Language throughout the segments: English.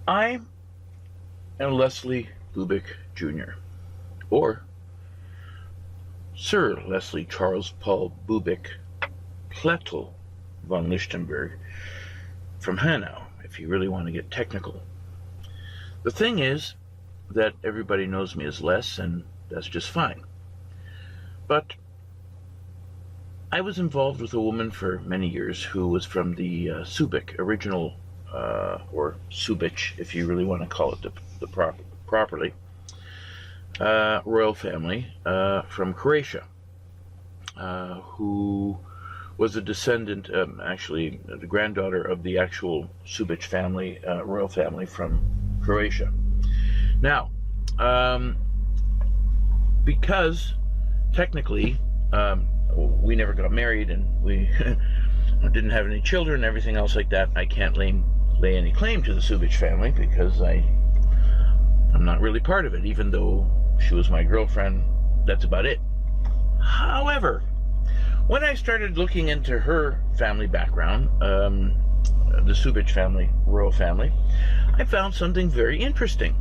I am Leslie Lubick Jr., or Sir Leslie Charles Paul Bubick Pletl von Lictenberg from Hanau, if you really want to get technical. The thing is that everybody knows me as Les, and that's just fine. But I was involved with a woman for many years who was from the Subic original, or Subic, if you really want to call it properly, royal family from Croatia, who was a descendant, actually the granddaughter of the actual Subic family, royal family from Croatia. Now, because technically we never got married and we didn't have any children and everything else like that, I can't lay any claim to the Subic family because I'm not really part of it, even though she was my girlfriend. That's about it. However, when I started looking into her family background, the Subic family, royal family, I found something very interesting.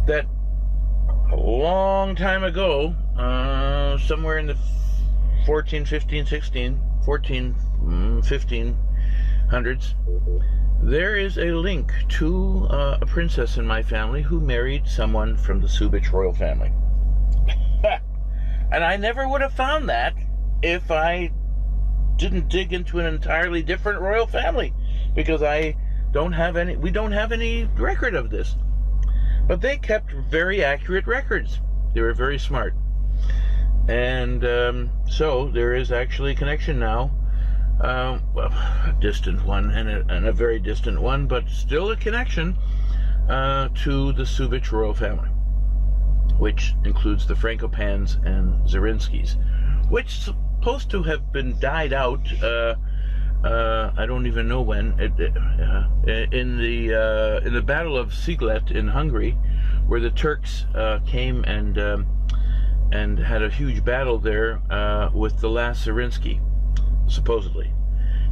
That a long time ago, somewhere in the 1500s, there is a link to a princess in my family who married someone from the Subic royal family. And I never would have found that if I didn't dig into an entirely different royal family, because we don't have any record of this. But they kept very accurate records. They were very smart. And so there is actually a connection now. Well, a distant one and a very distant one, but still a connection to the Subic royal family, which includes the Frankopans and Zarinskis, which is supposed to have been died out. I don't even know when. In the Battle of Siglet in Hungary, where the Turks came and had a huge battle there with the last Zarinsky, supposedly.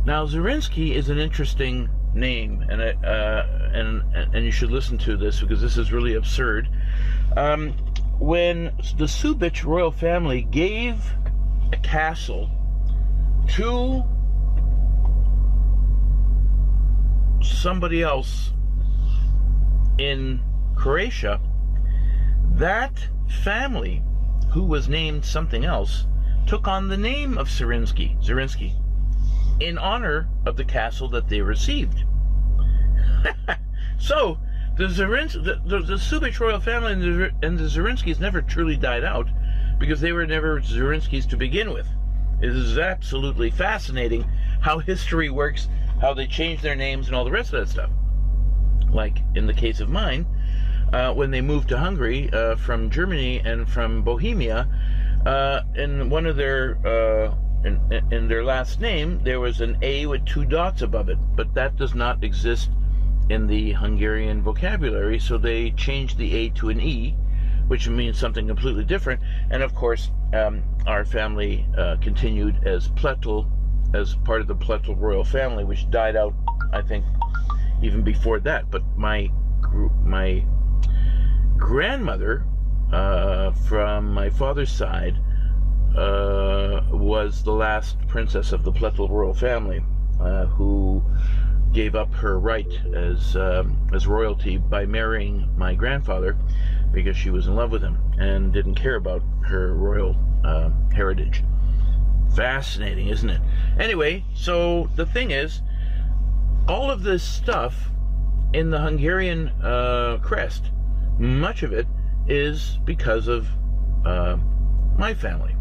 Now, Zarinsky is an interesting name, and you should listen to this because this is really absurd. When the Subic royal family gave a castle to somebody else in Croatia, that family, who was named something else, took on the name of Zarinsky, in honor of the castle that they received. So the Subic royal family and the Zarinskis never truly died out, because they were never Zarinskis to begin with. It is absolutely fascinating how history works, how they change their names and all the rest of that stuff. Like in the case of mine, when they moved to Hungary from Germany and from Bohemia, in one of their in their last name there was an A with 2 dots above it, but that does not exist in the Hungarian vocabulary, so they changed the A to an E, which means something completely different. And of course, our family continued as Pletl, as part of the Pletl royal family, which died out, I think, even before that. But my grandmother from my father's side was the last princess of the Pletl royal family, who gave up her right as royalty by marrying my grandfather, because she was in love with him and didn't care about her royal heritage. Fascinating, isn't it? Anyway, so the thing is, all of this stuff in the Hungarian crest, much of it is because of my family,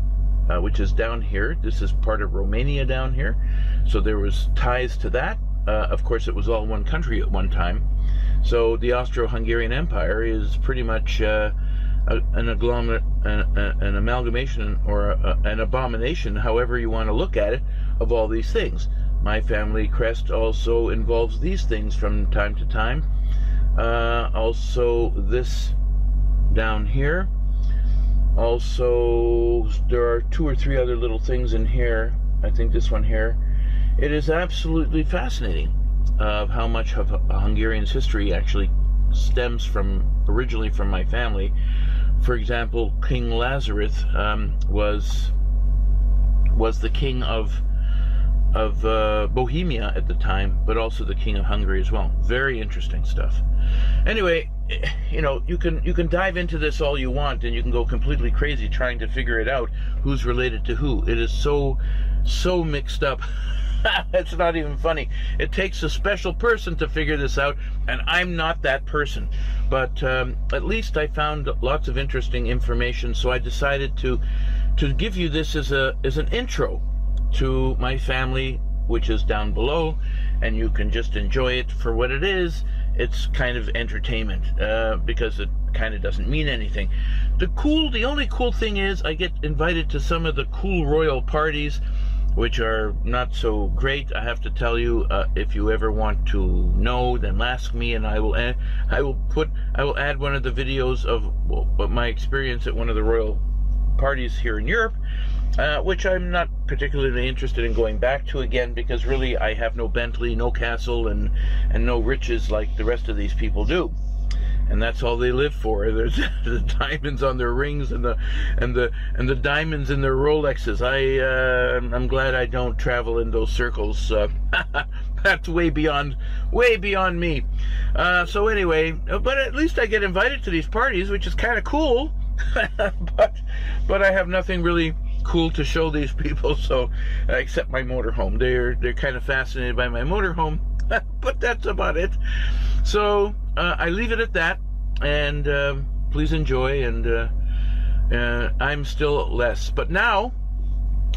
which is down here. This is part of Romania down here, so there was ties to that. Of course, it was all one country at one time. So the Austro-Hungarian Empire is pretty much an amalgamation or an abomination, however you want to look at it, of all these things. My family crest also involves these things from time to time. Also this down here. Also, there are 2 or 3 other little things in here. I think this one here. It is absolutely fascinating of how much of a Hungarian's history actually stems originally from my family. For example, King Lazarus was the king of Bohemia at the time, but also the king of Hungary as well. Very interesting stuff. Anyway, you can dive into this all you want, and you can go completely crazy trying to figure it out, who's related to who. It is so mixed up. It's not even funny. It takes a special person to figure this out, and I'm not that person. But at least I found lots of interesting information, so I decided to give you this as an intro to my family, which is down below, and you can just enjoy it for what it is. It's kind of entertainment, because it kind of doesn't mean anything. The only cool thing is I get invited to some of the cool royal parties, which are not so great. I have to tell you, if you ever want to know, then ask me, and I will add one of the videos of my experience at one of the royal parties here in Europe, which I'm not particularly interested in going back to again, because really I have no Bentley, no castle, and no riches like the rest of these people do. And that's all they live for. There's the diamonds on their rings and the diamonds in their Rolexes. I'm glad I don't travel in those circles. That's way beyond me. So anyway, but at least I get invited to these parties, which is kind of cool. but I have nothing really cool to show these people, so except my motorhome. They're kind of fascinated by my motorhome, but that's about it. So I leave it at that, and please enjoy. And I'm still less, but now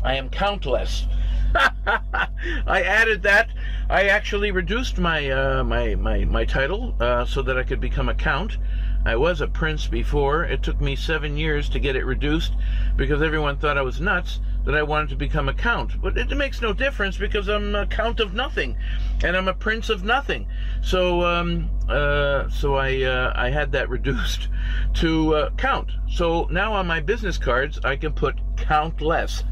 I am countless. I added that. I actually reduced my my title so that I could become a count. I was a prince before. It took me 7 years to get it reduced because everyone thought I was nuts that I wanted to become a count. But it makes no difference because I'm a count of nothing, and I'm a prince of nothing. So I had that reduced to count. So now on my business cards I can put countless.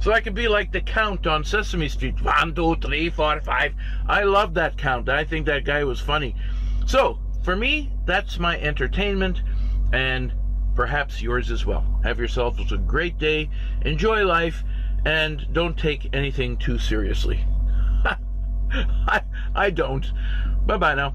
So I could be like the Count on Sesame Street. 1, 2, 3, 4, 5. I love that Count. I think that guy was funny. So for me, that's my entertainment, and perhaps yours as well. Have yourselves a great day, enjoy life, and don't take anything too seriously. I don't. Bye-bye now.